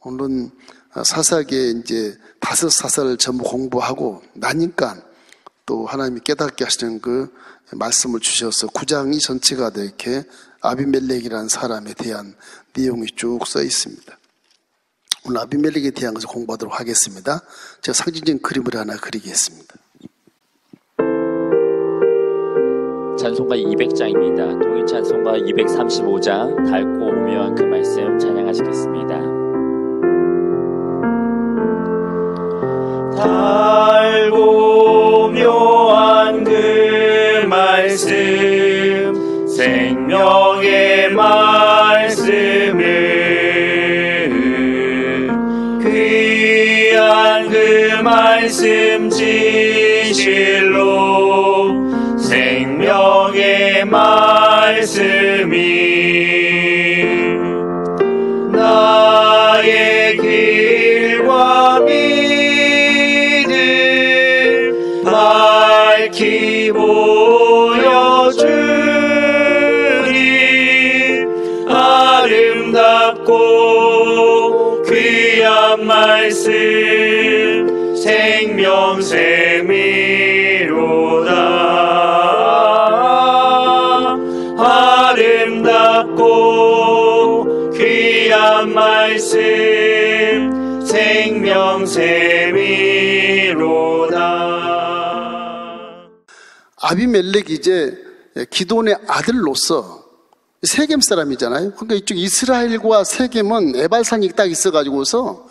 오늘은 사사기에 이제 5사사를 전부 공부하고 나니까 또 하나님이 깨닫게 하시는 그 말씀을 주셔서 9장이 전체가 다 이렇게 아비멜렉이라는 사람에 대한 내용이 쭉 써 있습니다. 오늘 아비멜렉에 대한 것을 공부하도록 하겠습니다. 제가 상징적인 그림을 하나 그리겠습니다. 찬송가 200장입니다. 동일 찬송가 235장 달고 오묘한 그 말씀 찬양하시겠습니다. 달고 묘한 그 말씀 생명의 말씀을 귀한 그 말씀 진실로 생명의 말씀이 나의 길과 믿음 밝히 보여주니 아름답고 귀한 말씀 생명샘이로다. 아름답고 귀한 말씀 생명샘이로다. 아비멜렉이 이제 기돈의 아들로서 세겜 사람이잖아요. 그러니까 이쪽 이스라엘과 세겜은 에발산이 딱 있어가지고서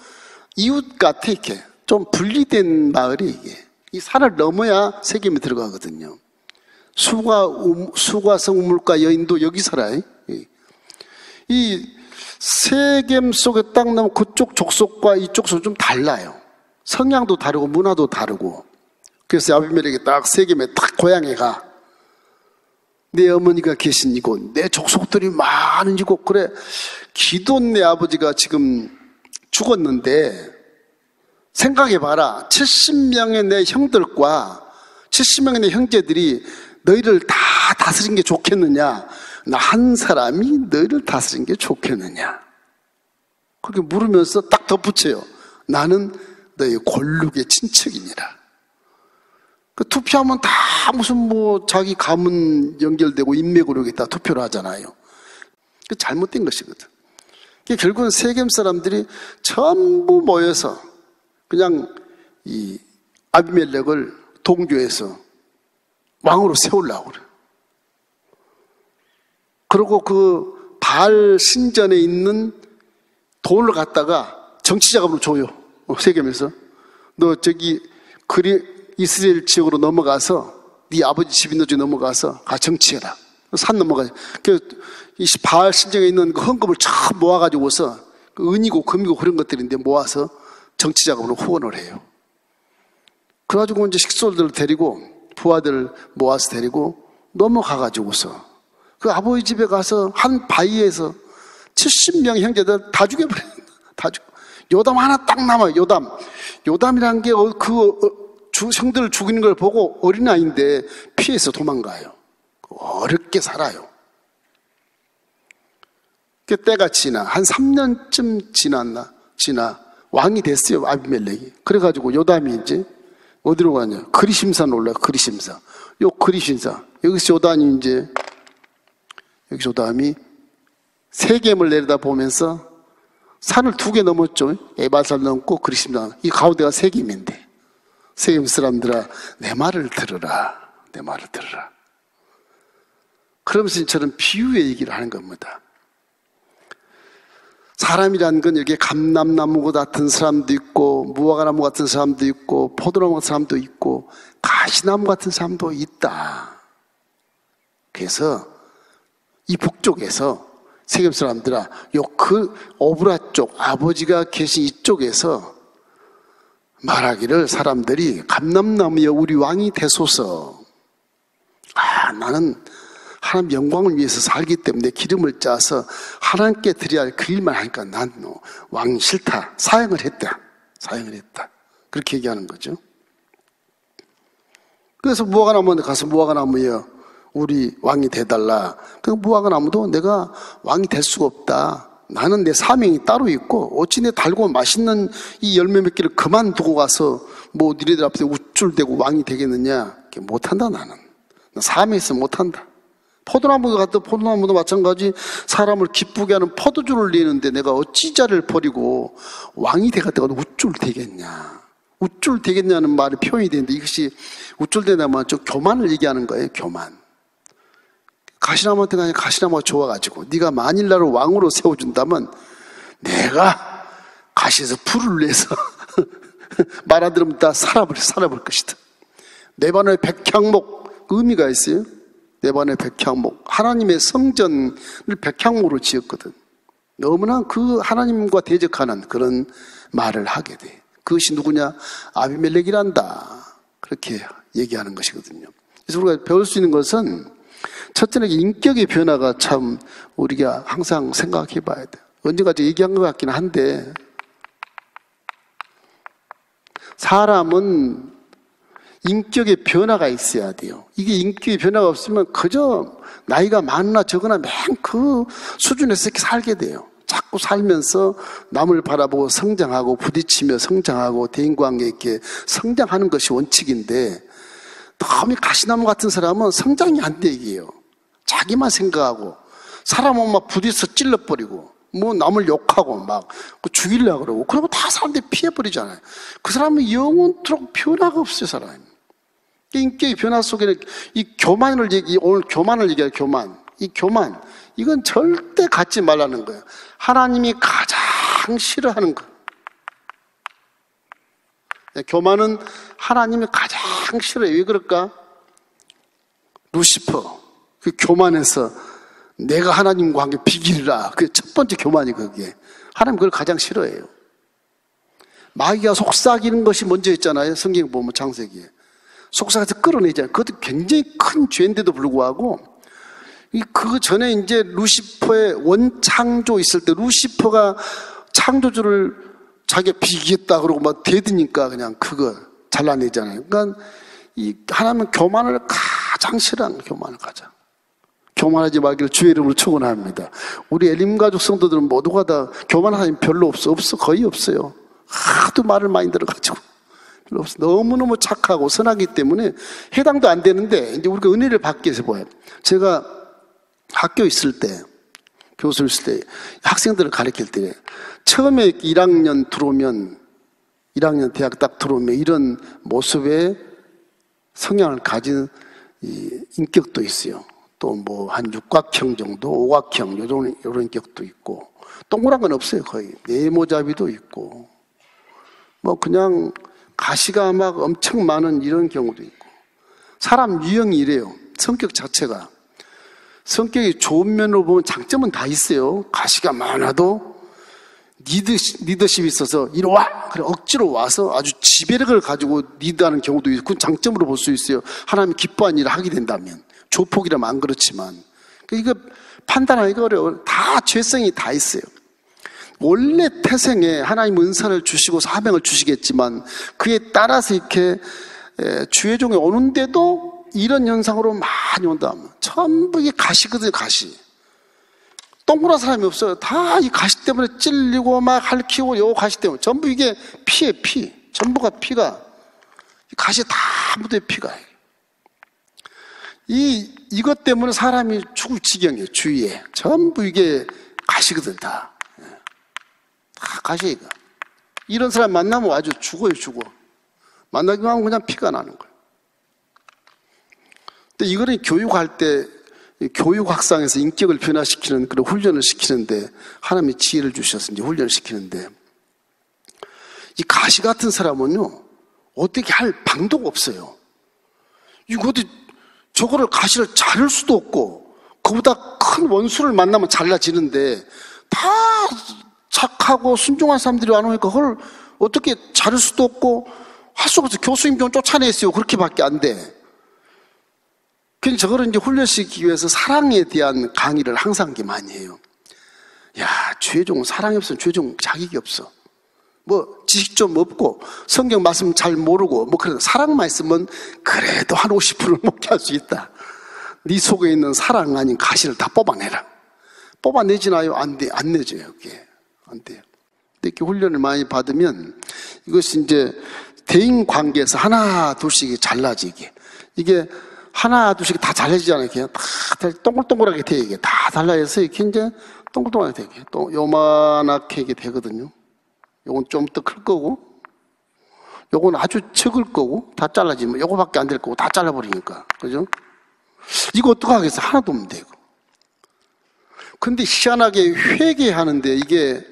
이웃 같아. 이렇게 좀 분리된 마을이 이게. 이 산을 넘어야 세겜에 들어가거든요. 수가성 우물가 여인도 여기 살아요. 이 세겜 속에 딱 나면 그쪽 족속과 이쪽 족속 좀 달라요. 성향도 다르고 문화도 다르고. 그래서 아비멜렉이 딱 세겜에 딱 고향에 가. 내 어머니가 계신 이곳, 내 족속들이 많은 이곳. 그래, 기돈 내 아버지가 지금 죽었는데 생각해봐라. 70명의 내 형들과 70명의 내 형제들이 너희를 다 다스린 게 좋겠느냐, 나 한 사람이 너희를 다스린 게 좋겠느냐. 그렇게 물으면서 딱 덧붙여요. 나는 너희 골육의 친척이니라. 그 투표하면 다 무슨 뭐 자기 가문 연결되고 인맥으로 여기다 투표를 하잖아요. 그 잘못된 것이거든. 결국은 세겜 사람들이 전부 모여서 그냥 이 아비멜렉을 동조해서 왕으로 세우려고 그래. 그리고 그 바알 신전에 있는 돌을 갖다가 정치 자금으로 줘요. 세겜에서. 너 저기 이스라엘 지역으로 넘어가서 네 아버지 집 있는 쪽에 넘어가서 정치해라. 산 넘어가서 이 바알 신전에 있는 그 헌금을 쫙 모아가지고서 그 은이고 금이고 그런 것들인데 모아서 정치 자금으로 후원을 해요. 그래가지고 이제 식솔들을 데리고 부하들 모아서 데리고 넘어가가지고서 그 아버지 집에 가서 한 바위에서 70명 형제들 다 죽여버려요. 다 죽여. 요담 하나 딱 남아요. 요담이란 게 형들을 죽이는 걸 보고 어린아이인데 피해서 도망가요. 어렵게 살아요. 그 때가 한 3년쯤 지나 왕이 됐어요. 아비멜렉이. 그래가지고 요담이 이제 어디로 가냐? 그리심산 올라가. 그리심산. 그리심산. 여기서 요담이 세겜을 내려다 보면서 산을 2개 넘었죠. 에발산 넘고 그리심산. 이 가운데가 세겜인데. 세겜 사람들아, 내 말을 들으라. 내 말을 들으라. 그러면서 저는 비유의 얘기를 하는 겁니다. 사람이라는 건 이렇게 감람나무 같은 사람도 있고, 무화과나무 같은 사람도 있고, 포도나무 같은 사람도 있고, 가시나무 같은 사람도 있다. 그래서 이 북쪽에서 세겜 사람들아, 그 오브라 쪽, 아버지가 계신 이쪽에서 말하기를 사람들이 감람나무여 우리 왕이 되소서. 나는 하나님 영광을 위해서 살기 때문에 기름을 짜서 하나님께 드려야 할 그 일만 하니까 난 왕이 싫다. 사형을 했다. 그렇게 얘기하는 거죠. 그래서 무화과나무에 가서 무화과나무여 우리 왕이 돼달라. 그 무화과나무도 내가 왕이 될 수가 없다. 나는 내 사명이 따로 있고 어찌 내 달고 맛있는 이 열매 몇 개를 그만두고 가서 뭐 니네들 앞에 우쭐대고 왕이 되겠느냐? 못한다 나는. 나 사명이 있으면 못한다. 포도나무도 같다. 포도나무도 마찬가지. 사람을 기쁘게 하는 포도주를 내는데 내가 어찌 자를 버리고 왕이 되겠다고 우쭐대겠냐? 우쭐대겠냐는 말이 표현이 되는데 이것이 우쭐대냐면 저 교만을 얘기하는 거예요. 교만. 가시나무한테 그냥 가시나무가 좋아가지고 네가 만일 나를 왕으로 세워준다면 내가 가시에서 풀을 내서 말 안 들으면 다 살아볼 것이다. 네바노의 백향목 의미가 있어요. 네바노의 백향목, 하나님의 성전을 백향목으로 지었거든. 너무나 그 하나님과 대적하는 그런 말을 하게 돼. 그것이 누구냐? 아비멜렉이란다. 그렇게 얘기하는 것이거든요. 그래서 우리가 배울 수 있는 것은 첫째는 인격의 변화가 참 우리가 항상 생각해 봐야 돼. 언젠가 얘기한 것 같긴 한데, 사람은 인격의 변화가 있어야 돼요. 이게 인격의 변화가 없으면 그저 나이가 많으나 적으나 맨 그 수준에서 이렇게 살게 돼요. 자꾸 살면서 남을 바라보고 성장하고 부딪히며 성장하고 대인관계에 이렇게 성장하는 것이 원칙인데, 너무 가시나무 같은 사람은 성장이 안 돼, 이게요. 자기만 생각하고 사람은 막 부딪혀 찔러버리고 뭐 남을 욕하고 막 죽이려고 그러고, 그리고 다 사람들이 피해버리잖아요. 그 사람은 영원토록 변화가 없어요, 사람이. 인격의 변화 속에는 이 교만을 오늘 교만을 얘기해요. 이 교만, 이건 절대 갖지 말라는 거예요. 하나님이 가장 싫어하는 거. 교만은 하나님이 가장 싫어해요. 왜 그럴까? 루시퍼, 그 교만해서 내가 하나님과 함께 비기리라. 그게 첫 번째 교만이 그게. 하나님 그걸 가장 싫어해요. 마귀가 속삭이는 것이 먼저였잖아요. 성경 보면 창세기에. 속삭여서 끌어내잖아요. 그것도 굉장히 큰 죄인데도 불구하고, 그 전에 이제 루시퍼의 원창조 있을 때 루시퍼가 창조주를 자기가 비기겠다 그러고 막 대드니까 그냥 그거 잘라내잖아요. 그러니까 이 하나님은 교만을 가장 싫어하는 거예요. 교만을 가장. 교만하지 말기를 주의 이름으로 축원합니다. 우리 엘림 가족 성도들은 모두가 다 교만한 사람이 별로 없어. 거의 없어요. 하도 말을 많이 들어가지고 별로 없어. 너무너무 착하고 선하기 때문에 해당도 안 되는데, 이제 우리가 은혜를 받기 위해서 뭐예요? 제가 학교 있을 때, 교수 있을 때 학생들을 가르칠 때 처음에 1학년 들어오면, 1학년 대학 딱 들어오면 이런 모습의 성향을 가진 이 인격도 있어요. 또 뭐 한 육각형 정도, 오각형 요런 인격도 있고, 동그란 건 없어요. 거의 네모잡이도 있고, 뭐 그냥 가시가 막 엄청 많은 이런 경우도 있고. 사람 유형이 이래요. 성격 자체가. 성격이 좋은 면으로 보면 장점은 다 있어요. 가시가 많아도 리더십이 있어서 이리 와! 그래 억지로 와서 아주 지배력을 가지고 리드하는 경우도 있고, 그건 장점으로 볼 수 있어요. 하나님이 기뻐하는 일을 하게 된다면. 조폭이라면 안 그렇지만. 이거 판단하기가 어려워요. 다 죄성이 다 있어요. 원래 태생에 하나님 은사를 주시고 사명을 주시겠지만, 그에 따라서 이렇게 주의종에 오는데도 이런 현상으로 많이 온다면 전부 이게 가시거든요. 가시. 동그란 사람이 없어요. 다 이 가시 때문에 찔리고 막 핥히고, 요 가시 때문에 전부 이게 피에 피. 전부가 피가, 가시 다 묻어요. 피가. 이것 때문에 사람이 죽을 지경이에요. 주위에 전부 이게 가시거든. 다 가시가. 이런 사람 만나면 아주 죽어요. 만나기만 하면 그냥 피가 나는 거예요. 근데 이거는 교육할 때, 교육학상에서 인격을 변화시키는 그런 훈련을 시키는데, 하나님이 지혜를 주셔서 이제 훈련을 시키는데, 이 가시 같은 사람은요, 어떻게 할 방도가 없어요. 이것도 저거를 가시를 자를 수도 없고, 그보다 큰 원수를 만나면 잘라지는데, 다 착하고 순종한 사람들이 안 오니까 그걸 어떻게 자를 수도 없고 할 수가 없어요. 교수님 좀 쫓아내세요. 그렇게밖에 안 돼. 그래서 저거를 이제 훈련시키기 위해서 사랑에 대한 강의를 항상 많이 해요. 야, 죄종 사랑이 없으면 죄종 자격이 없어. 뭐 지식 좀 없고 성경 말씀 잘 모르고 뭐 그래도 사랑만 있으면 그래도 한 50%를 먹게 할 수 있다. 네 속에 있는 사랑 아닌 가시를 다 뽑아내라. 뽑아내지나요? 안 돼. 안 내줘요. 그게. 안 돼요. 근데 이렇게 훈련을 많이 받으면 이것이 이제 대인 관계에서 하나, 둘씩 잘라지게. 이게 하나, 둘씩 다 잘라지잖아요. 이렇게 다 동글동글하게 돼. 이게 다 달라져서 이렇게 이제 동글동글하게 되게. 또 요만하게 이게 되거든요. 요건 좀 더 클 거고, 요건 아주 적을 거고, 다 잘라지면 요거밖에 안 될 거고, 다 잘라버리니까. 그죠? 이거 어떡하겠어? 하나도 없는데, 이거. 근데 희한하게 회개하는데 이게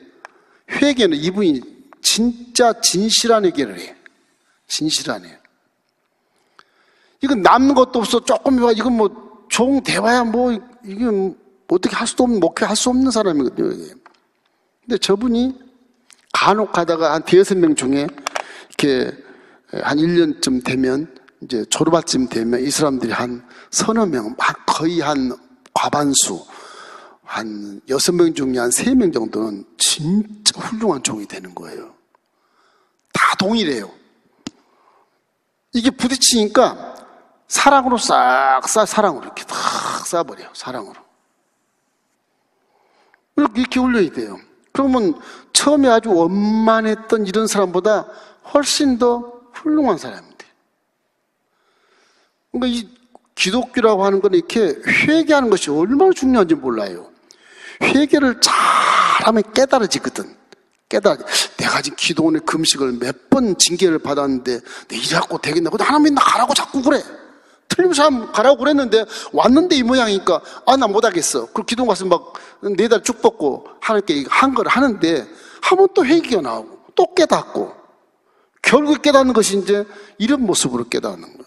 회개는 이분이 진짜 진실한 회개를 해. 진실한 회. 이건 남는 것도 없어. 조금 이건 뭐 종 대봐야 뭐 이게 어떻게 할 수도 없는 목회할 수 없는 사람이거든요. 이게. 근데 저분이 간혹 가다가 한 5명 중에 이렇게 한 1년쯤 되면 이제 졸업할 쯤 되면 이 사람들이 한 서너 명, 막 거의 한 과반수, 한 6명 중에 한 3명 정도는 진짜 훌륭한 종이 되는 거예요. 다 동일해요. 이게 부딪히니까 사랑으로 사랑으로 이렇게 탁 쏴버려요. 사랑으로. 이렇게 훈련이 돼요. 그러면 처음에 아주 원만했던 이런 사람보다 훨씬 더 훌륭한 사람인데. 그러니까 이 기독교라고 하는 건 이렇게 회개하는 것이 얼마나 중요한지 몰라요. 회개를 잘하면 깨달아지거든. 내가 지금 기도원의 금식을 몇 번 징계를 받았는데 내 이래갖고 되겠나? 근데 하나님이 나 가라고 자꾸 그래. 틀림없이 가라고 그랬는데 왔는데 이 모양이니까 나 못하겠어. 그리고 기도원 가서 막 4달 쭉 뻗고 하나님께 한 걸 하는데 하면 또 회개가 나오고 또 깨닫고 결국 깨닫는 것이 이제 이런 모습으로 깨닫는 거예요.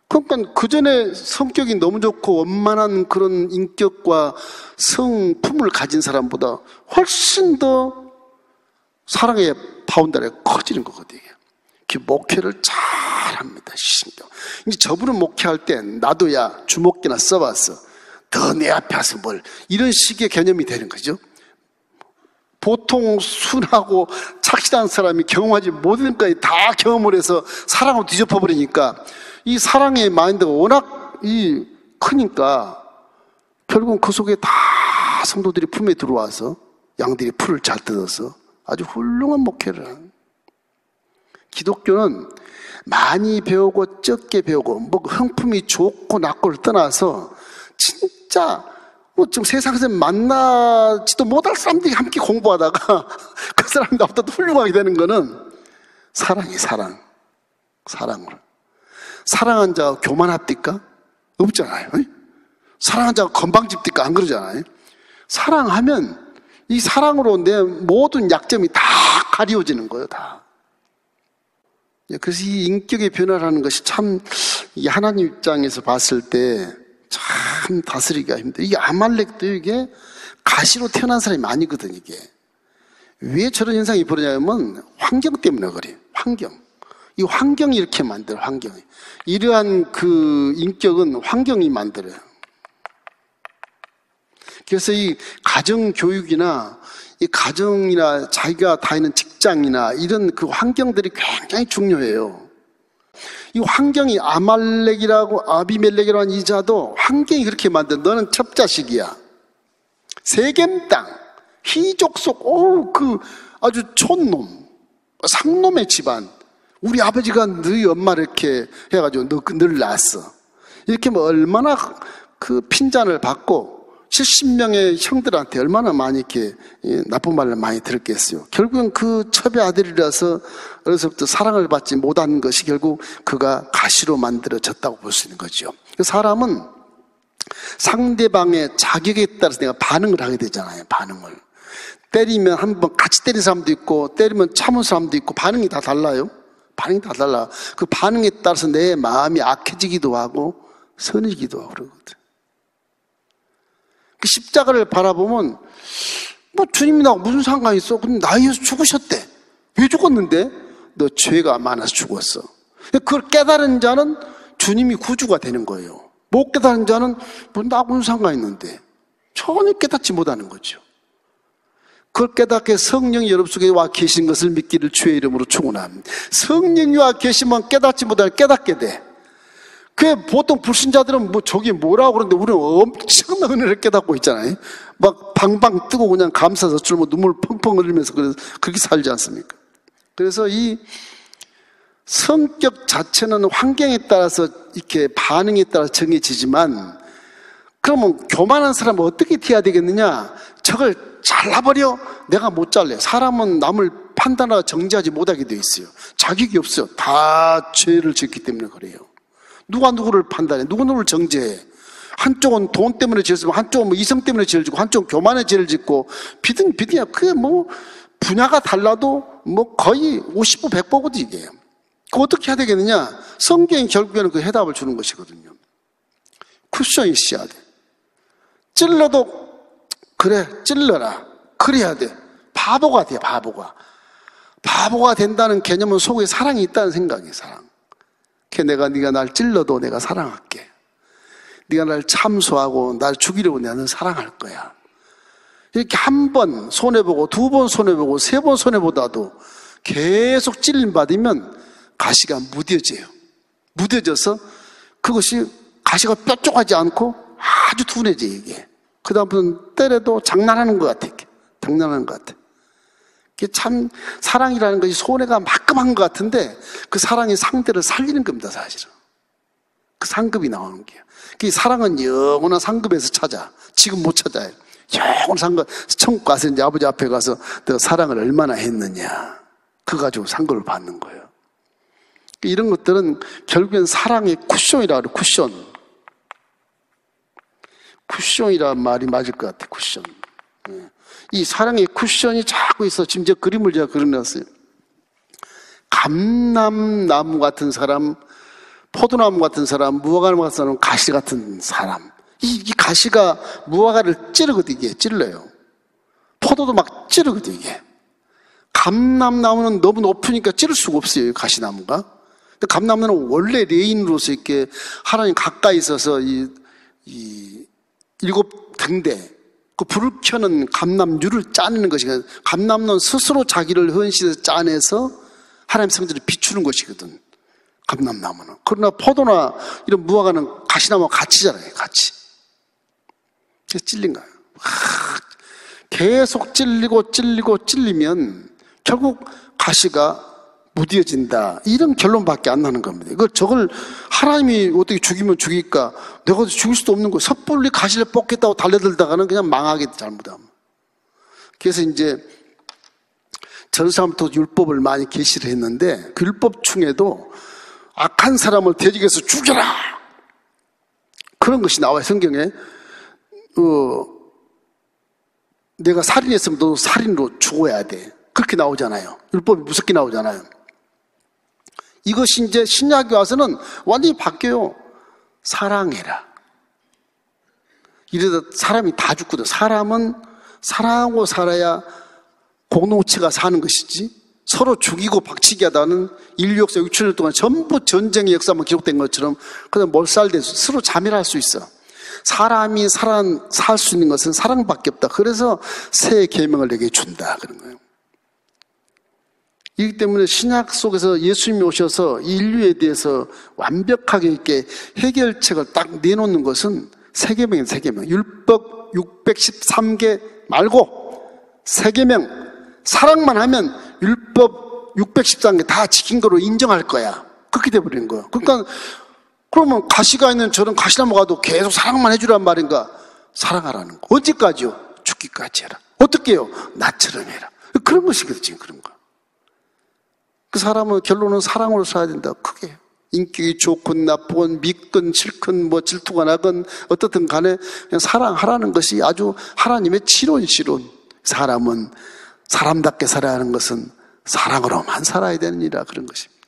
그러니까 그 전에 성격이 너무 좋고 원만한 그런 인격과 성품을 가진 사람보다 훨씬 더 사랑의 바운다리가 커지는 거거든요. 그 목회를 잘합니다. 신경. 이제 저분은 목회할 때 나도 야 주먹기나 써봤어. 더 내 앞에 와서 뭘 이런 식의 개념이 되는 거죠. 보통 순하고 착실한 사람이 경험하지 못한 것까지 다 경험을 해서 사랑으로 뒤집어버리니까 이 사랑의 마인드가 워낙 크니까 결국은 그 속에 다 성도들이 품에 들어와서 양들이 풀을 잘 뜯어서 아주 훌륭한 목회를 하는. 기독교는 많이 배우고 적게 배우고 뭐 흥품이 좋고 낮고를 떠나서 진짜 뭐 지금 세상에서 만나지도 못할 사람들이 함께 공부하다가 그 사람이 나보다 훌륭하게 되는 거는 사랑으로. 사랑한 자가 교만합니까? 없잖아요. 사랑한 자가 건방집니까? 안 그러잖아요. 사랑하면 이 사랑으로 내 모든 약점이 다 가려워지는 거예요. 다. 그래서 이 인격의 변화라는 것이 참 하나님 입장에서 봤을 때 참 다스리기가 힘들어요. 이 아말렉도 이게 가시로 태어난 사람이 아니거든. 이게 왜 저런 현상이 벌어지냐면 환경 때문에 그래요. 이 환경이 이렇게 만들어요. 환경이. 이러한 그 인격은 환경이 만들어요. 그래서 이 가정교육이나 이 가정이나 자기가 다니는 직장이나 이런 그 환경들이 굉장히 중요해요. 이 환경이 아비멜렉이라고 하는 이자도 환경이 그렇게 만든 너는 첩자식이야. 세겜 땅, 희족속, 그 아주 촌놈, 상놈의 집안. 우리 아버지가 너희 엄마를 이렇게 해가지고 늘 낳았어. 이렇게 뭐 얼마나 그 핀잔을 받고 70명의 형들한테 얼마나 많이 이렇게 나쁜 말을 많이 들었겠어요. 결국은 그 첩의 아들이라서 어려서부터 사랑을 받지 못한 것이 결국 그가 가시로 만들어졌다고 볼 수 있는 거죠. 사람은 상대방의 자격에 따라서 내가 반응을 하게 되잖아요. 반응을. 때리면 한번 같이 때린 사람도 있고 때리면 참은 사람도 있고 반응이 다 달라요. 반응이 다 달라. 그 반응에 따라서 내 마음이 악해지기도 하고 선해지기도 하고 그러거든. 그 십자가를 바라보면 뭐 주님이 나하고 무슨 상관이 있어? 근데 나 위해서 죽으셨대. 왜 죽었는데? 너 죄가 많아서 죽었어. 그걸 깨달은 자는 주님이 구주가 되는 거예요. 못 깨달은 자는 뭐 나하고 무슨 상관이 있는데 전혀 깨닫지 못하는 거죠. 그걸 깨닫게 성령이 여러분 속에 와 계신 것을 믿기를 주의 이름으로 축원합니다. 성령이 와 계시면 깨닫지 못하면 깨닫게 돼. 그 보통 불신자들은 뭐 저게 뭐라고 그러는데 우리는 엄청난 은혜를 깨닫고 있잖아요. 막 방방 뜨고 그냥 감사해서 뭐 눈물 펑펑 흘리면서 그렇게 살지 않습니까? 그래서 이 성격 자체는 환경에 따라서 이렇게 반응에 따라 정해지지만, 그러면 교만한 사람은 어떻게 돼야 되겠느냐? 저걸 잘라버려? 내가 못 잘래. 사람은 남을 판단하고 정지하지 못하게 돼 있어요. 자격이 없어요. 다 죄를 짓기 때문에 그래요. 누가 누구를 판단해? 누가 누구를 정죄해? 한쪽은 돈 때문에 죄를 짓고, 한쪽은 뭐 이성 때문에 죄를 짓고, 한쪽은 교만의 죄를 짓고, 비등비등이야. 그게 뭐 분야가 달라도 뭐 거의 50보 100보거든 이게. 그 어떻게 해야 되겠느냐? 성경이 결국에는 그 해답을 주는 것이거든요. 쿠션이 있어야 돼. 찔러도 그래, 찔러라. 그래야 돼. 바보가 돼, 바보가. 바보가 된다는 개념은 속에 사랑이 있다는 생각이에요, 사랑. 네가 날 찔러도 내가 사랑할게. 네가 날 참소하고 날 죽이려고 나는 사랑할 거야. 이렇게 한 번 손해보고, 두 번 손해보고, 세 번 손해보다도 계속 찔림받으면 가시가 무뎌져요. 무뎌져서 그것이 가시가 뾰족하지 않고 아주 둔해져, 이게. 그 다음부터는 때려도 장난하는 것 같아. 장난하는 것 같아. 그게 참, 사랑이라는 것이 손해가 막끔한 것 같은데, 그 사랑이 상대를 살리는 겁니다, 사실은. 그 상급이 나오는 게요. 그 사랑은 영원한 상급에서 찾아. 지금 못 찾아요. 영원한 상급. 천국 가서 이제 아버지 앞에 가서 내가 사랑을 얼마나 했느냐. 그거 가지고 상급을 받는 거예요. 이런 것들은 결국엔 사랑의 쿠션이라 그래요, 쿠션. 쿠션이란 말이 맞을 것 같아요, 쿠션. 이 사랑의 쿠션이 자꾸 있어. 지금 저 그림을 제가 그려놨어요. 감람나무 같은 사람, 포도나무 같은 사람, 무화과나무 같은 사람, 가시 같은 사람. 이 가시가 무화과를 찌르거든, 이게. 찔러요. 포도도 막 찌르거든, 이게. 감람나무는 너무 높으니까 찌를 수가 없어요, 가시나무가. 근데 감람나무는 원래 레인으로서 이렇게 하나님 가까이 있어서 이 일곱 등대, 그 불을 켜는 감람유를 짜내는 것이거든. 감람나무는 스스로 자기를 헌신해서 짜내서 하나님 성전을 비추는 것이거든, 감람나무는. 그러나 포도나 이런 무화과는 가시나무와 같이잖아요, 같이. 그래서 찔린 거예요. 계속 찔리면 결국 가시가 무뎌진다. 이런 결론밖에 안 나는 겁니다. 저걸 하나님이 어떻게 죽이면 죽일까? 내가 죽일 수도 없는 거예요. 섣불리 가시를 뽑겠다고 달려들다가는 그냥 망하게 잘못하면. 그래서 이제 전 사람부터 율법을 많이 계시를 했는데, 그 율법 중에도 악한 사람을 대적해서 죽여라! 그런 것이 나와요, 성경에. 내가 살인했으면 너도 살인으로 죽어야 돼. 그렇게 나오잖아요. 율법이 무섭게 나오잖아요. 이것이 이제 신약에 와서는 완전히 바뀌어요. 사랑해라. 이래서 사람이 다 죽거든. 사람은 사랑하고 살아야 공동체가 사는 것이지, 서로 죽이고 박치기 하다는 인류 역사 6천년 동안 전부 전쟁의 역사만 기록된 것처럼 그냥 몰살돼서 서로 자멸할 수 있어. 사람이 살 수 있는 것은 사랑밖에 없다. 그래서 새 계명을 내게 준다, 그런 거예요. 이기 때문에 신약 속에서 예수님이 오셔서 인류에 대해서 완벽하게 이렇게 해결책을 딱 내놓는 것은 세 계명이에요, 세 계명. 율법 613개 말고 세 계명. 사랑만 하면 율법 613개 다 지킨 거로 인정할 거야. 그렇게 돼버린 거예요. 그러니까 그러면 가시가 있는 저런 가시나무 가도 계속 사랑만 해주란 말인가? 사랑하라는 거. 언제까지요? 죽기까지 해라. 어떻게 해요? 나처럼 해라. 그런 것이거든, 지금 그런 거. 그 사람은 결론은 사랑으로 살아야 된다. 크게. 인격이 좋건 나쁘건 믿건 싫건 뭐 질투가 나건 어떻든 간에 그냥 사랑하라는 것이 아주 하나님의 치료인 실론. 사람은 사람답게 살아야 하는 것은 사랑으로만 살아야 되느니라, 그런 것입니다.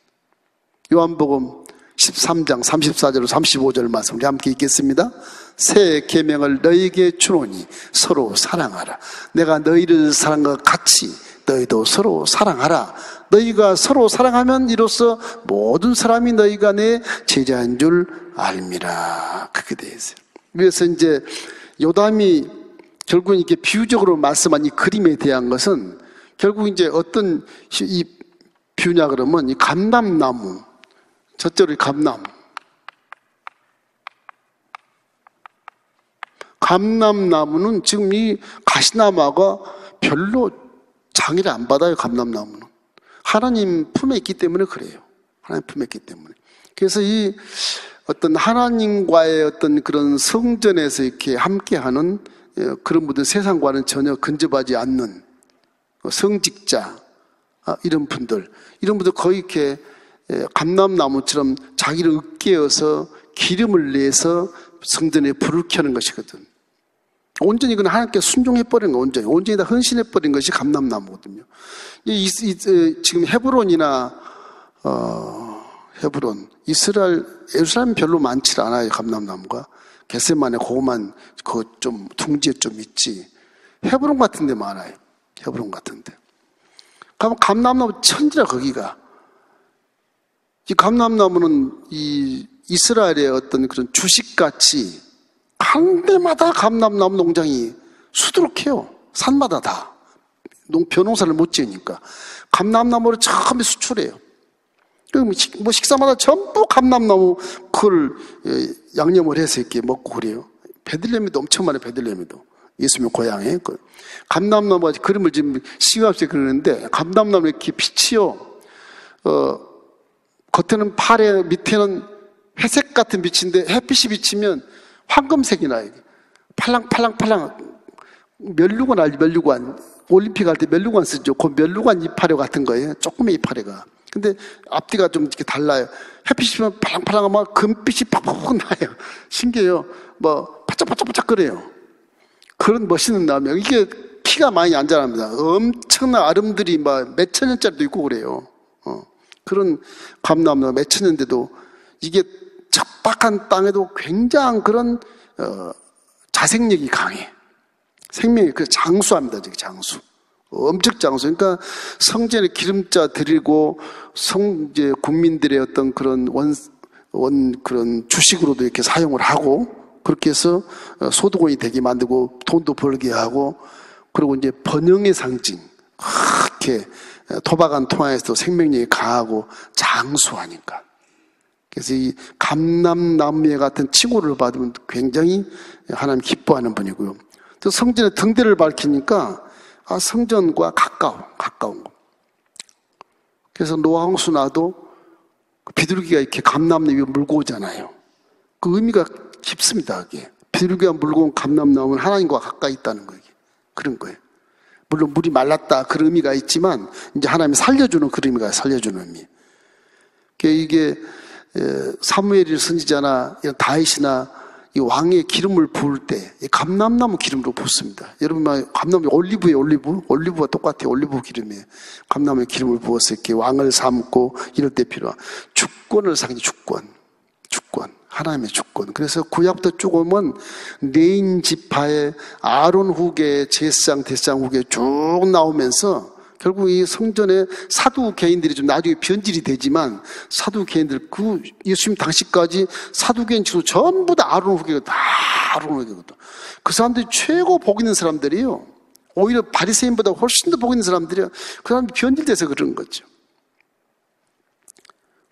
요한복음 13장 34절 35절 말씀 우리 함께 읽겠습니다. 새 계명을 너희에게 주노니 서로 사랑하라. 내가 너희를 사랑한 것 같이 너희도 서로 사랑하라. 너희가 서로 사랑하면 이로써 모든 사람이 너희가 내 제자인 줄 알미라. 그렇게 되어 있어요. 그래서 이제 요담이 결국 이렇게 비유적으로 말씀한 이 그림에 대한 것은 결국 이제 어떤 이 비유냐 그러면 이 감람나무, 저쪽이 감람, 감람나무는 지금 이 가시나무가 별로 장애를 안 받아요. 감람나무는 하나님 품에 있기 때문에 그래요. 하나님 품에 있기 때문에. 그래서 이 어떤 하나님과의 어떤 그런 성전에서 이렇게 함께하는 그런 분들, 세상과는 전혀 근접하지 않는 성직자, 이런 분들 거의 이렇게 감람나무처럼 자기를 으깨어서 기름을 내서 성전에 불을 켜는 것이거든. 온전히 그는 하나님께 순종해버린 거, 온전히 다 헌신해버린 것이 감람나무거든요. 지금 헤브론이나 헤브론, 이스라엘, 예루살렘 별로 많지 않아요. 감람나무가 겟세마네 그거만 그 좀 둥지에 좀 있지. 헤브론 같은 데 많아요. 헤브론 같은 데. 그럼 감람나무 천지라 거기가. 이 감람나무는 이 이스라엘의 어떤 그런 주식같이 한 데마다 감람나무 농장이 수두룩해요. 산마다 다. 벼농사를 못 지으니까. 감람나무를 처음에 수출해요. 뭐 식사마다 전부 감람나무 그걸 양념을 해서 이렇게 먹고 그래요. 베들레헴에도 엄청 많아요. 베들레헴에도. 예수님 고향에. 감람나무가 그림을 지금 시각없이 그리는데, 감람나무 이렇게 빛이요. 겉에는 파래, 밑에는 회색 같은 빛인데 햇빛이 비치면 황금색이 나요. 팔랑팔랑. 멸류관 알죠? 멸류관. 올림픽 할 때 멸류관 쓰죠. 그 멸류관 이파래 같은 거예요. 조그매 이파래가. 근데 앞뒤가 좀 이렇게 달라요. 햇빛이 비치면 팔랑팔랑하면 금빛이 팍팍 나요. 신기해요. 뭐 바짝바짝바짝 그래요. 그런 멋있는 나무예요. 이게 피가 많이 안 자랍니다. 엄청난 아름들이 막 몇천 년짜리도 있고 그래요. 그런 감나무가 몇천 년대도 이게 척박한 땅에도 굉장한 그런 자생력이 강해. 생명이 그 장수합니다. 저기 장수. 엄청 장수. 그러니까 성전에 기름자 드리고 이제 국민들의 어떤 그런 그런 주식으로도 이렇게 사용을 하고, 그렇게 해서 소득원이 되게 만들고 돈도 벌게 하고, 그리고 이제 번영의 상징. 그렇게 토박한 통화에서도 생명력이 강하고 장수하니까. 그래서 이 감람나무에 같은 칭호를 받으면 굉장히 하나님 기뻐하는 분이고요. 또 성전의 등대를 밝히니까 성전과 가까운 거. 그래서 노아홍수나도 비둘기가 이렇게 감람나무 위에 물고 오잖아요. 그 의미가 깊습니다. 그게. 비둘기가 물고 온 감람나무는 하나님과 가까이 있다는 거예요. 그런 거예요. 물론 물이 말랐다 그런 의미가 있지만 이제 하나님이 살려주는 그런 의미가, 살려주는 의미. 이게 사무엘이 선지자나 다윗이나 이 왕의 기름을 부을 때 감람나무 기름으로 붓습니다. 여러분, 감나무 올리브와 똑같아요. 올리브 기름에 감나무의 기름을 부어서 이렇게 왕을 삼고 이럴 때 필요한 주권을 상징, 주권, 하나님의 주권. 그래서 구약부터 쭉 오면 레인 지파의 아론 후계, 제사장, 대사장 후계 쭉 나오면서 결국 이 성전에 사두개인들이 좀 나중에 변질이 되지만, 사두개인들, 그 예수님 당시까지 사두개인치로 전부 다 아론 후계가 다 아론 후계거든. 그 사람들이 최고 복 있는 사람들이에요. 오히려 바리새인보다 훨씬 더 복 있는 사람들이야. 그 사람들이 변질돼서 그런 거죠.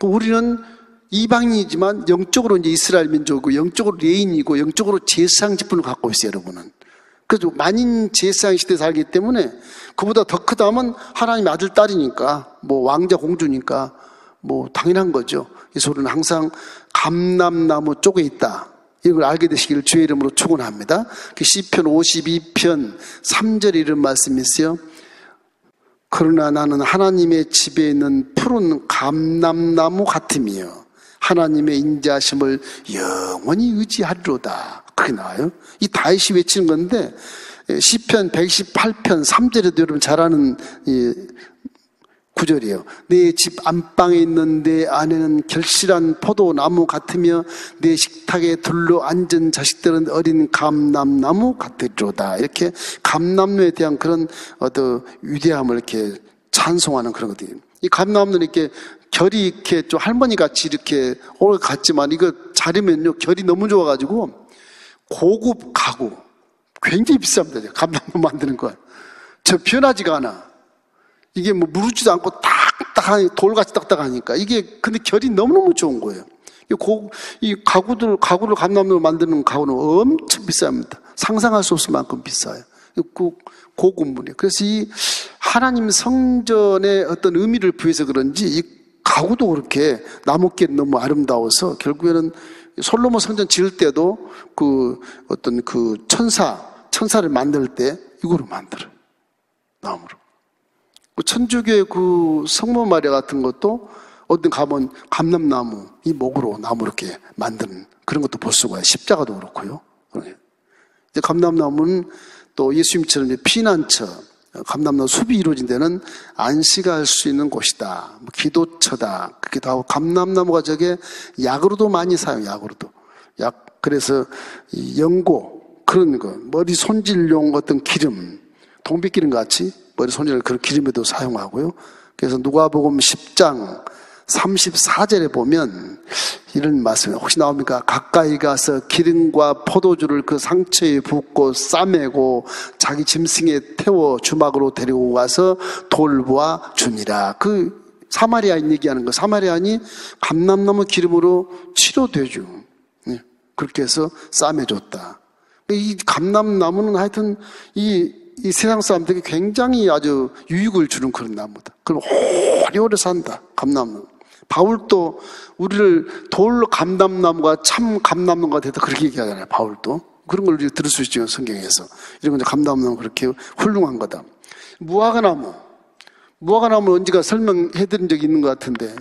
우리는 이방인이지만 영적으로 이제 이스라엘 민족이고, 영적으로 레인이고, 영적으로 제사장 직분을 갖고 있어요, 여러분은. 그래서 만인 제사장 시대에 살기 때문에 그보다 더 크다면 하나님의 아들, 딸이니까, 뭐 왕자, 공주니까 뭐 당연한 거죠. 그래서 우리는 항상 감람나무 쪽에 있다, 이걸 알게 되시기를 주의 이름으로 축원합니다. 시편 52편 3절에 이런 말씀이 있어요. 그러나 나는 하나님의 집에 있는 푸른 감람나무 같으며 하나님의 인자하심을 영원히 의지하리로다. 그게 나와요. 이 다윗이 외치는 건데, 시편 118편 3절에도 여러분 잘 아는 구절이에요. 내 집 안방에 있는 내 아내는 결실한 포도나무 같으며 내 식탁에 둘러 앉은 자식들은 어린 감람나무 같으리로다. 이렇게 감람나무에 대한 그런 어떤 위대함을 이렇게 찬송하는 그런 것들이에요. 이 감람나무는 이렇게 결이 이렇게 좀 할머니 같이 이렇게 오래 갔지만, 이거 자르면요 결이 너무 좋아가지고 고급 가구, 굉장히 비쌉니다. 감람나무 만드는 거. 저 변하지가 않아. 이게 뭐 무르지도 않고 딱딱하니, 돌같이 딱딱하니까. 이게 근데 결이 너무너무 좋은 거예요. 이 가구를 감람나무로 만드는 가구는 엄청 비쌉니다. 상상할 수 없을 만큼 비싸요. 고군분이에요. 그래서 이 하나님 성전의 어떤 의미를 부여해서 그런지 이 가구도 그렇게 나뭇결이 너무 아름다워서 결국에는 솔로몬 성전 지을 때도 어떤 천사를 만들 때 이거로 만들어요. 나무로. 천주교의 성모 마리아 같은 것도 어떤 가면 감람나무, 이 목으로 나무 이렇게 만드는 그런 것도 볼 수가 있어요. 십자가도 그렇고요. 이제 감람나무는 또 예수님처럼 피난처, 감람나무 숲이 이루어진 데는 안식할 수 있는 곳이다. 기도처다. 그렇게 하고 감람나무가 저게 약으로도 많이 사용해요. 약으로도. 그래서 이 연고 그런 거, 머리 손질용 어떤 기름, 동백기름 같이 머리 손질을 그런 기름에도 사용하고요. 그래서 누가복음 10장 34절에 보면 이런 말씀이 혹시 나옵니까? 가까이 가서 기름과 포도주를 그 상처에 붓고 싸매고 자기 짐승에 태워 주막으로 데리고 가서 돌보아 주니라. 사마리아인 얘기하는 거. 사마리아인이 감람나무 기름으로 치료되죠. 그렇게 해서 싸매줬다. 이 감람나무는 하여튼 이 세상 사람들에게 굉장히 아주 유익을 주는 그런 나무다. 그럼 오래오래 산다. 감람나무. 바울도 우리를 돌로 감람나무가 참 감람나무가 됐다 그렇게 얘기하잖아요. 바울도. 그런 걸 우리가 들을 수 있죠. 성경에서. 이런 건 감람나무 그렇게 훌륭한 거다. 무화과나무. 무화과나무 언제가 설명해드린 적이 있는 것 같은데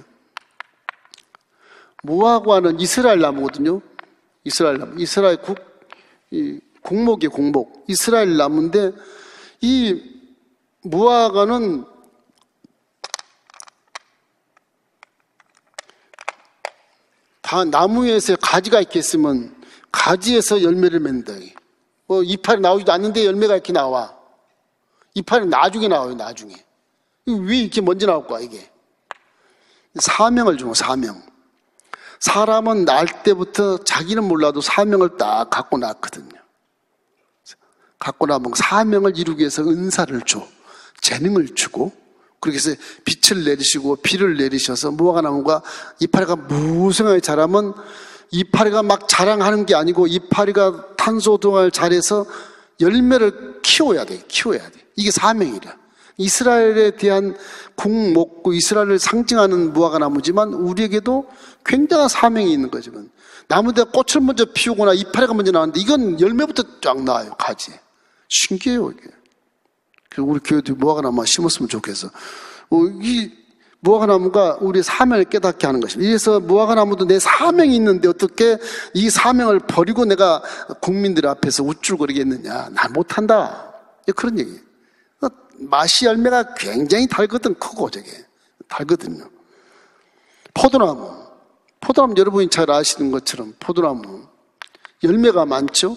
무화과는 이스라엘 나무거든요. 이스라엘 나무. 이스라엘 공목이에요. 공목. 이스라엘 나무인데 이 무화과는 다 나무에서 가지가 이렇게 있으면 가지에서 열매를 맺는다. 이파리 나오지도 않는데 열매가 이렇게 나와. 이파리 나중에 나와요. 나중에. 왜 이렇게 먼저 나올까 이게. 사명을 주고 사명. 사람은 날 때부터 자기는 몰라도 사명을 딱 갖고 낳거든요. 갖고 나면 사명을 이루기 위해서 은사를 줘. 재능을 주고 그렇게 해서 빛을 내리시고 비를 내리셔서 무화과나무가 이파리가 무성하게 자라면 이파리가 막 자랑하는 게 아니고 이파리가 탄소동을 잘해서 열매를 키워야 돼. 이게 사명이라. 이스라엘에 대한 국목, 이스라엘을 상징하는 무화과나무지만 우리에게도 굉장한 사명이 있는 거죠. 나무에 꽃을 먼저 피우거나 이파리가 먼저 나왔는데 이건 열매부터 쫙 나와요. 가지에. 신기해요 이게. 그리고 우리 교회도 무화과나무 심었으면 좋겠어. 이 무화과나무가 우리의 사명을 깨닫게 하는 것입니다. 그래서 무화과나무도 내 사명이 있는데 어떻게 이 사명을 버리고 내가 국민들 앞에서 우쭐거리겠느냐. 나 못한다. 그런 얘기예요. 맛이 열매가 굉장히 달거든. 크고 저게 달거든요. 포도나무 여러분이 잘 아시는 것처럼 포도나무 열매가 많죠.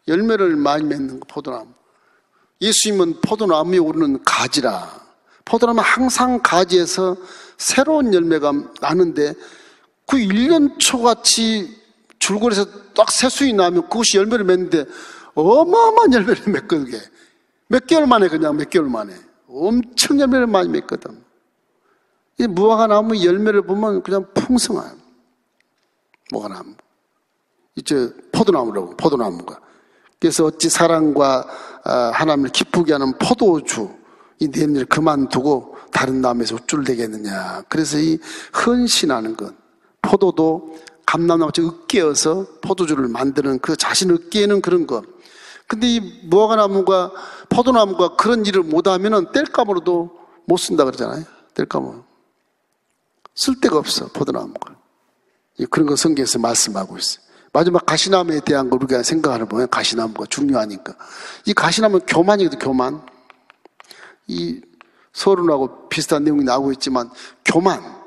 열매를 많이 맺는 포도나무. 예수님은 포도나무에 오르는 가지라. 포도나무는 항상 가지에서 새로운 열매가 나는데 그 1년초같이 줄거리에서 딱 새순이 나면 그것이 열매를 맺는데 어마어마한 열매를 맺거든요. 몇 개월 만에 엄청 열매를 많이 맺거든. 이 무화과나무 열매를 보면 그냥 풍성해요. 무화과나무. 이제 포도나무가. 그래서 어찌 사랑과 하나님을 기쁘게 하는 포도주 이 냄새를 그만두고 다른 나무에서 우쭐대겠느냐. 그래서 이 헌신하는 것. 포도도 감람나무처럼 으깨어서 포도주를 만드는 그 자신 으깨는 그런 것. 근데 이 무화과나무가 포도나무가 그런 일을 못하면은 뗄감으로도 못 쓴다 그러잖아요. 뗄감으로. 쓸 데가 없어 포도나무가. 그런 거 성경에서 말씀하고 있어요. 마지막 가시나무에 대한 걸 우리가 생각하는 보면 가시나무가 중요하니까. 이 가시나무는 교만이거든. 교만. 이 서론하고 비슷한 내용이 나오고 있지만 교만.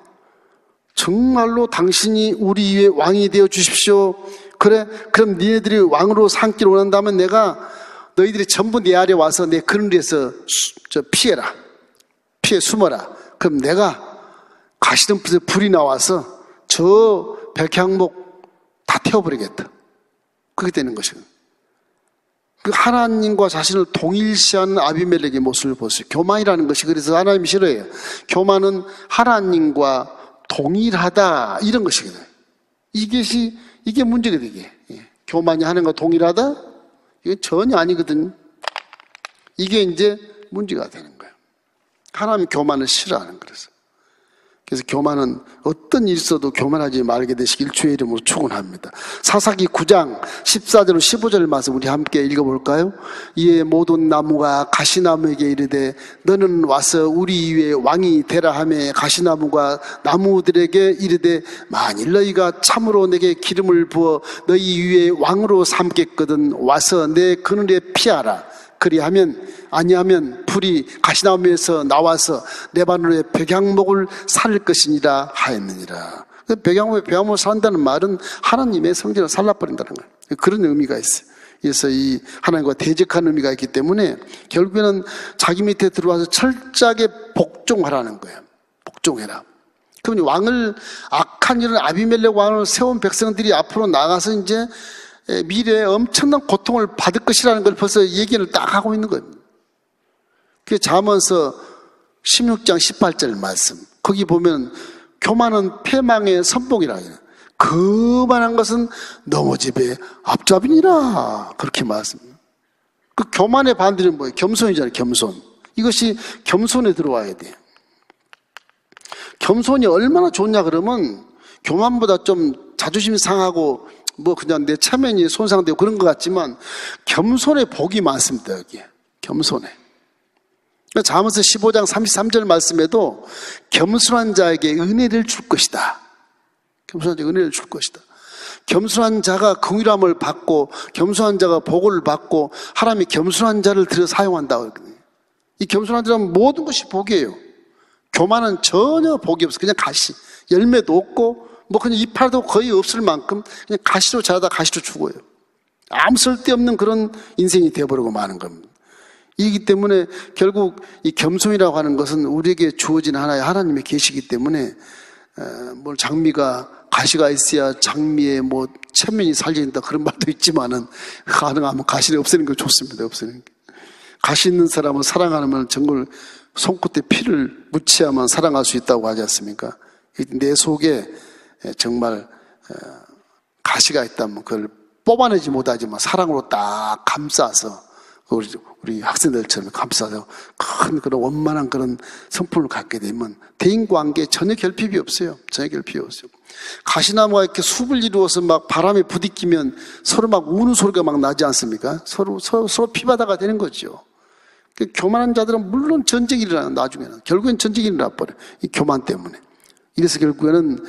정말로 당신이 우리 위에 왕이 되어 주십시오. 그래, 그럼 니네들이 왕으로 삼기를 원한다면 내가 너희들이 전부 내 아래 와서 내 그늘에서 피해라. 피해 숨어라. 그럼 내가 가시덤불에서 불이 나와서 저 백향목 다 태워버리겠다. 그렇게 되는 것이거든요. 그 하나님과 자신을 동일시하는 아비멜렉의 모습을 보세요. 교만이라는 것이 그래서 하나님이 싫어해요. 교만은 하나님과 동일하다 이런 것이거든. 이게 문제가 되게. 교만이 하나님과 동일하다? 이건 전혀 아니거든. 이게 이제 문제가 되는 거예요. 하나님 교만을 싫어하는 거라서. 그래서 교만은 어떤 일 있어도 교만하지 말게 되시길 주의 이름으로 축원합니다. 사사기 9장 14절 15절 말씀 우리 함께 읽어볼까요? 이에 모든 나무가 가시나무에게 이르되 너는 와서 우리 위에 왕이 되라 하며 가시나무가 나무들에게 이르되 만일 너희가 참으로 내게 기름을 부어 너희 위에 왕으로 삼겠거든 와서 내 그늘에 피하라. 그리하면 아니하면 불이 가시나무에서 나와서 레바논의 백향목을 살 것이니라 하였느니라. 백향목을 산다는 말은 하나님의 성전을 살라버린다는 거예요. 그런 의미가 있어요. 그래서 이 하나님과 대적한 의미가 있기 때문에 결국에는 자기 밑에 들어와서 철저하게 복종하라는 거예요. 복종해라. 그럼 왕을 악한 이런 아비멜렉 왕을 세운 백성들이 앞으로 나가서 이제 미래에 엄청난 고통을 받을 것이라는 걸 벌써 얘기를 딱 하고 있는 거예요. 그 잠언서 16장 18절 말씀. 거기 보면 교만은 패망의 선봉이라 해요. 그만한 것은 넘어집의 앞잡이니라. 그렇게 말씀합니다. 그 교만의 반대는 뭐예요? 겸손이잖아요. 겸손. 이것이 겸손에 들어와야 돼요. 겸손이 얼마나 좋냐 그러면 교만보다 좀 자존심 상하고 뭐 그냥 내 체면이 손상되고 그런 것 같지만 겸손의 복이 많습니다. 여기에 겸손에. 잠언서 15장 33절 말씀에도 겸손한 자에게 은혜를 줄 것이다. 겸손한 자에게 은혜를 줄 것이다. 겸손한 자가 긍휼함을 받고 겸손한 자가 복을 받고 하나님이 겸손한 자를 들여 사용한다고 그러거든요. 이 겸손한 자는 모든 것이 복이에요. 교만은 전혀 복이 없어. 그냥 가시. 열매도 없고 뭐 그냥 이파도 거의 없을 만큼 그냥 가시로 자라다 가시로 죽어요. 아무 쓸데없는 그런 인생이 되어버리고 마는 겁니다. 이기 때문에 결국 이 겸손이라고 하는 것은 우리에게 주어진 하나의 하나님의 계시이기 때문에 뭐 장미가 가시가 있어야 장미에 뭐 체면이 살린다 그런 말도 있지만은 가능하면 가시를 없애는 게 좋습니다. 없애는 게. 가시 있는 사람은 사랑하면 정말 손끝에 피를 묻혀야만 사랑할 수 있다고 하지 않습니까? 내 속에 정말 가시가 있다면 그걸 뽑아내지 못하지만 사랑으로 딱 감싸서 우리 학생들처럼 감싸서 큰 그런 원만한 그런 성품을 갖게 되면 대인관계에 전혀 결핍이 없어요. 전혀 결핍이 없어요. 가시나무가 이렇게 숲을 이루어서 막 바람에 부딪히면 서로 막 우는 소리가 막 나지 않습니까? 서로 피바다가 되는 거죠. 교만한 자들은 물론 전쟁이 일어나요. 나중에는 결국엔 전쟁이 일어나버려요. 이 교만 때문에. 이래서 결국에는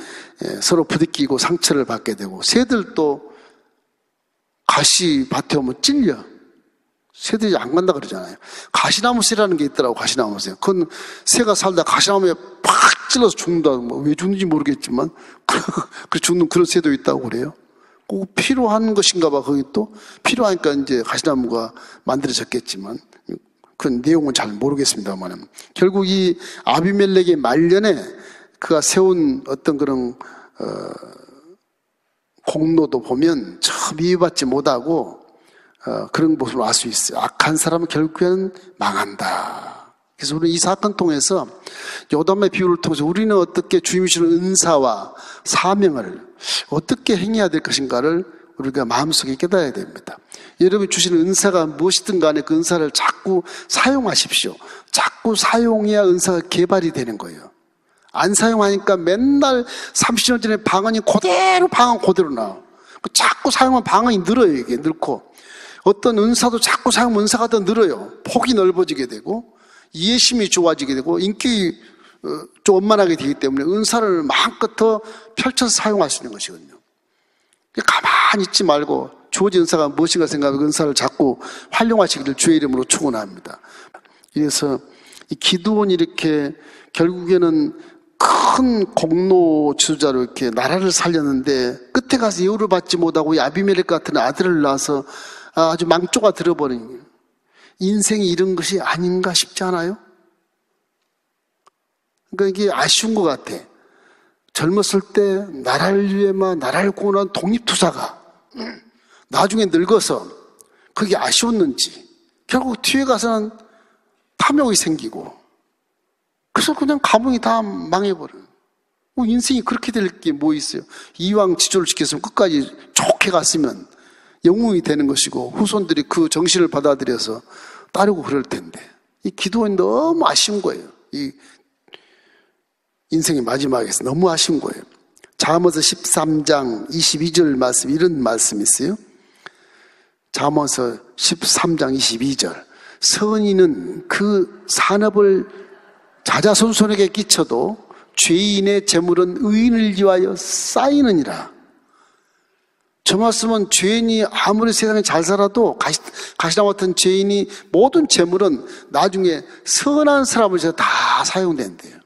서로 부딪히고 상처를 받게 되고 새들도 가시밭에 오면 찔려. 새들이 안 간다 그러잖아요. 가시나무 새라는 게 있더라고. 가시나무 새. 그건 새가 살다 가시나무에 팍 찔러서 죽는다. 뭐 왜 죽는지 모르겠지만 그 죽는 그런 새도 있다고 그래요. 꼭 필요한 것인가 봐. 거기 또 필요하니까 이제 가시나무가 만들어졌겠지만 그 내용은 잘 모르겠습니다만 결국 이 아비멜렉의 말년에 그가 세운 어떤 그런 공로도 보면 참 이해받지 못하고 그런 모습을 알 수 있어요. 악한 사람은 결국에는 망한다. 그래서 우리는 이 사건 통해서 요담의 비유를 통해서 우리는 어떻게 주님이 주는 은사와 사명을 어떻게 행해야 될 것인가를 우리가 마음속에 깨달아야 됩니다. 여러분이 주시는 은사가 무엇이든 간에 그 은사를 자꾸 사용하십시오. 자꾸 사용해야 은사가 개발이 되는 거예요. 안 사용하니까 맨날 30년 전에 방언이 방언 그대로 나와. 자꾸 사용하면 방언이 늘어요. 이게 늘고 어떤 은사도 자꾸 사용하면 은사가 더 늘어요. 폭이 넓어지게 되고 이해심이 좋아지게 되고 인격이 좀 원만하게 되기 때문에 은사를 마음껏 더 펼쳐서 사용할 수 있는 것이거든요. 가만히 있지 말고 주어진 은사가 무엇인가 생각하고 은사를 자꾸 활용하시기를 주의 이름으로 축원합니다. 그래서 이 기드온이 이렇게 결국에는 큰 공로 지도자로 이렇게 나라를 살렸는데 끝에 가서 예우를 받지 못하고 이 아비멜렉 같은 아들을 낳아서 아주 망조가 들어버린 거예요. 인생이 이런 것이 아닌가 싶지 않아요? 그러니까 이게 아쉬운 것 같아. 젊었을 때 나라를 위해만 나라를 구원한 독립투사가 나중에 늙어서 그게 아쉬웠는지 결국 뒤에 가서는 탐욕이 생기고 그래서 그냥 가문이 다 망해버려요. 인생이 그렇게 될 게 뭐 있어요? 이왕 지조를 지켰으면 끝까지 좋게 갔으면 영웅이 되는 것이고 후손들이 그 정신을 받아들여서 따르고 그럴 텐데 이 기도원이 너무 아쉬운 거예요. 이 인생의 마지막에서 너무 아쉬운 거예요. 잠언서 13장 22절 말씀, 이런 말씀이 있어요. 잠언서 13장 22절. 선인은 그 산업을 자자손손에게 끼쳐도 죄인의 재물은 의인을 위하여 쌓이느니라. 저 말씀은 죄인이 아무리 세상에 잘 살아도 가시나무 같은 죄인이 모든 재물은 나중에 선한 사람을 위해서 다 사용된대요.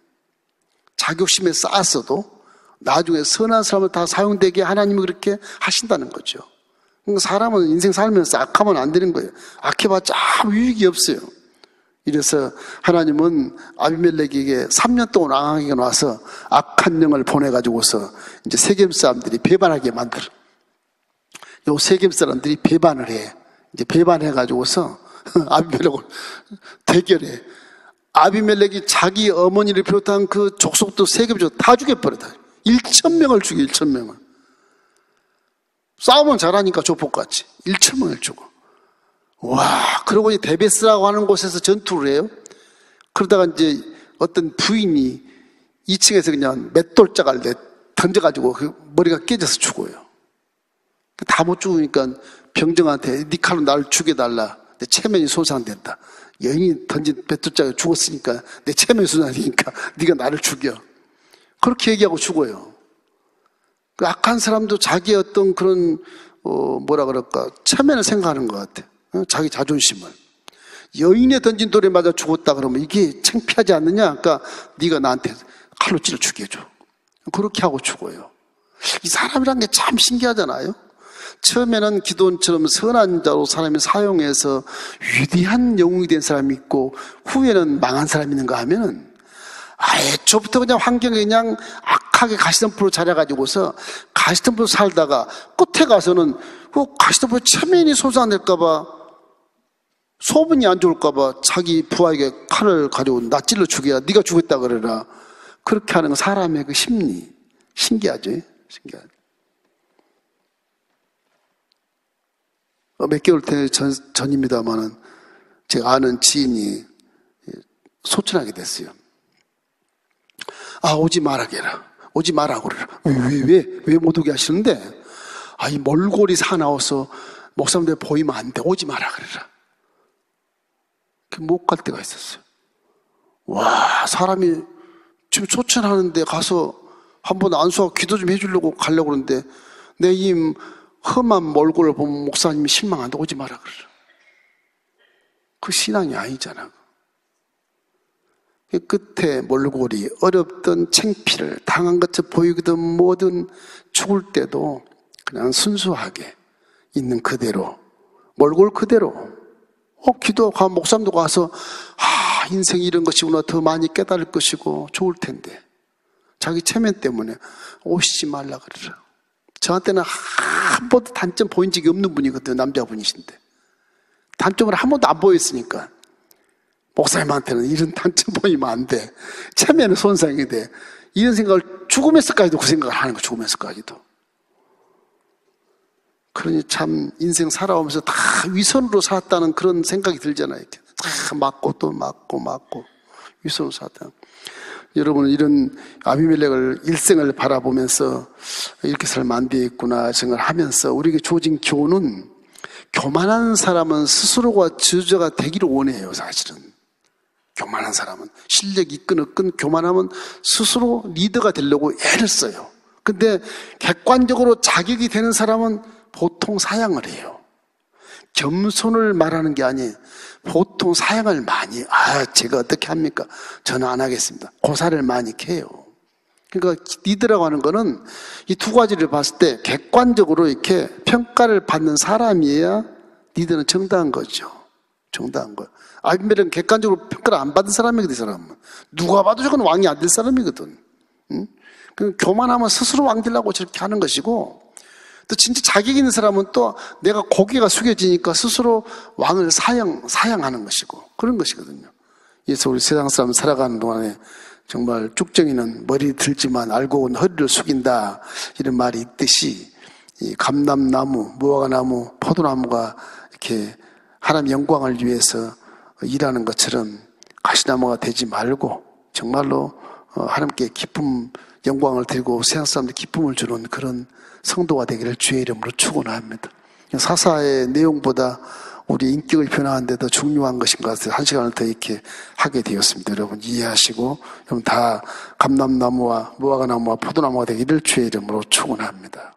자격심에 쌓았어도 나중에 선한 사람을 다 사용되게 하나님이 그렇게 하신다는 거죠. 그러니까 사람은 인생 살면서 악하면 안 되는 거예요. 악해봤자 아무 유익이 없어요. 이래서 하나님은 아비멜렉에게 3년 동안 앙하게 놔서 악한 영을 보내가지고서 이제 세겜 사람들이 배반하게 만들어. 요 세겜 사람들이 배반을 해. 이제 배반해가지고서 아비멜렉을 대결해. 아비멜렉이 자기 어머니를 비롯한 그 족속도 세겜족 다 죽여버렸다. 1,000명을 죽여, 1,000명을. 싸움은 잘하니까 조폭같이 1,000명을 죽어. 와, 그러고 이제 데베스라고 하는 곳에서 전투를 해요. 그러다가 이제 어떤 부인이 2층에서 그냥 맷돌짝을 던져가지고 그 머리가 깨져서 죽어요. 다 못 죽으니까 병정한테 네 칼로 나를 죽여달라. 내 체면이 손상된다. 여인이 던진 맷돌짝에 죽었으니까 내 체면이 손상되니까 네가 나를 죽여. 그렇게 얘기하고 죽어요. 그 악한 사람도 자기의 어떤 그런 뭐라 그럴까 체면을 생각하는 것 같아. 자기 자존심을. 여인에 던진 돌에 맞아 죽었다 그러면 이게 창피하지 않느냐? 그러니까 네가 나한테 칼로 찔러 죽여줘. 그렇게 하고 죽어요. 이 사람이란 게 참 신기하잖아요. 처음에는 기도원처럼 선한 자로 사람이 사용해서 위대한 영웅이 된 사람이 있고 후에는 망한 사람이 있는가 하면은 아예 저부터 그냥 환경에 그냥 악하게 가시덤불로 자라가지고서 가시덤불로 살다가 끝에 가서는 그 가시덤불 체면이 손상될까봐 소문이 안 좋을까봐 자기 부하에게 칼을 가지고 나 찔러 죽여야 네가 죽였다 그래라. 그렇게 하는 건 사람의 그 심리. 신기하죠? 신기하죠. 몇 개월 전입니다만은 제가 아는 지인이 소천하게 됐어요. 아, 오지 말아게라. 오지 말라고 그래라. 왜 못 오게 하시는데? 아, 이 몰골이 사나워서 목사님들 보이면 안 돼. 오지 마라 그래라. 못 갈 때가 있었어요. 와, 사람이 지금 초천하는데 가서 한번 안수하고 기도 좀 해주려고 가려고 그러는데 내 이 험한 몰골을 보면 목사님이 실망한다. 오지 마라 그래라. 그 신앙이 아니잖아. 끝에 몰골이 어렵던 창피를 당한 것처럼 보이거든 뭐든 죽을 때도 그냥 순수하게 있는 그대로 몰골 그대로 기도하고 목사님도 가서 인생이 이런 것이구나 더 많이 깨달을 것이고 좋을 텐데 자기 체면 때문에 오시지 말라 그러라. 저한테는 한 번도 단점 보인 적이 없는 분이거든요. 남자분이신데 단점을 한 번도 안 보였으니까 목사님한테는 이런 단점 보이면 안 돼. 체면은 손상이 돼. 이런 생각을 죽으면서까지도 그 생각을 하는 거 죽으면서까지도. 그러니 참 인생 살아오면서 다 위선으로 살았다는 그런 생각이 들잖아요. 이렇게 다 맞고 또 맞고 위선으로 살았다. 여러분은 이런 아비멜렉을 일생을 바라보면서 이렇게 살면 안 되겠구나 생각을 하면서 우리에게 주어진 교훈은 교만한 사람은 스스로가 저주가 되기를 원해요. 사실은 교만한 사람은 실력이 있건 교만하면 스스로 리더가 되려고 애를 써요. 근데 객관적으로 자격이 되는 사람은 보통 사양을 해요. 겸손을 말하는 게 아니에요. 보통 사양을 많이 제가 어떻게 합니까? 저는 안 하겠습니다. 고사를 많이 캐요. 그러니까 리더라고 하는 거는 이 두 가지를 봤을 때 객관적으로 이렇게 평가를 받는 사람이어야 리더는 정당한 거죠. 정당한 거예요. 아비멜렉은 객관적으로 평가를 안 받은 사람이거든. 이 사람은 누가 봐도 저건 왕이 안 될 사람이거든. 응? 교만하면 스스로 왕 되려고 저렇게 하는 것이고 또 진짜 자격 있는 사람은 또 내가 고개가 숙여지니까 스스로 왕을 사양하는 것이고 그런 것이거든요. 그래서 우리 세상 사람 살아가는 동안에 정말 쭉정이는 머리 들지만 알고는 허리를 숙인다 이런 말이 있듯이 이 감람나무, 무화과나무, 포도나무가 이렇게 하나님 영광을 위해서 일하는 것처럼 가시나무가 되지 말고 정말로 하나님께 기쁨, 영광을 드리고 세상 사람들 기쁨을 주는 그런 성도가 되기를 주의 이름으로 축원합니다. 사사의 내용보다 우리 인격을 변화하는 데 더 중요한 것인 것 같아서 한 시간을 더 이렇게 하게 되었습니다. 여러분 이해하시고 여러분 다 감람나무와 무화과나무와 포도나무가 되기를 주의 이름으로 축원합니다.